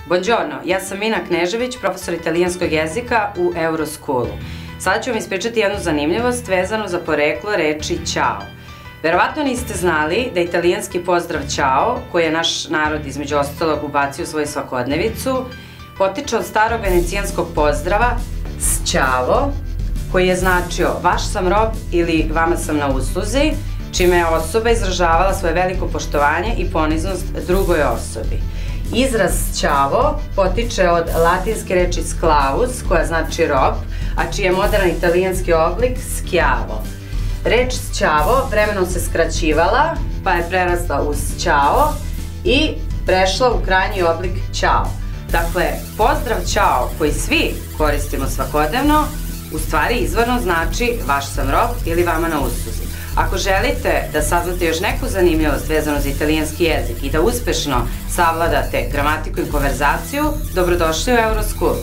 Buongiorno, ja sam Mina Knežević, profesor italijanskog jezika u Euroschoolu. Sada ću vam ispričati jednu zanimljivost vezanu za poreklo reči ćao. Verovatno niste znali da italijanski pozdrav ćao, koji je naš narod između ostalog ubacio u svoju svakodnevicu, potiče od starog venecijanskog pozdrava sćavo, koji je značio vaš sam rob ili vama sam na usluzi, čime je osoba izražavala svoje veliko poštovanje i poniznost drugoj osobi. Izraz sćavo potiče od latinske reči sclavus, koja znači rob, a čiji je modern italijanski oblik schiavo. Reč sćavo vremenom se skraćivala, pa je prerasla u sćao i prešla u krajnji oblik ćao. Dakle, pozdrav ćao koji svi koristimo svakodnevno, u stvari izvorno znači vaš sam rob ili vama na usluzi. Ako želite da saznate još neku zanimljivost vezano za italijanski jezik i da uspešno savladate gramatiku i konverzaciju, dobrodošli u Euroschool.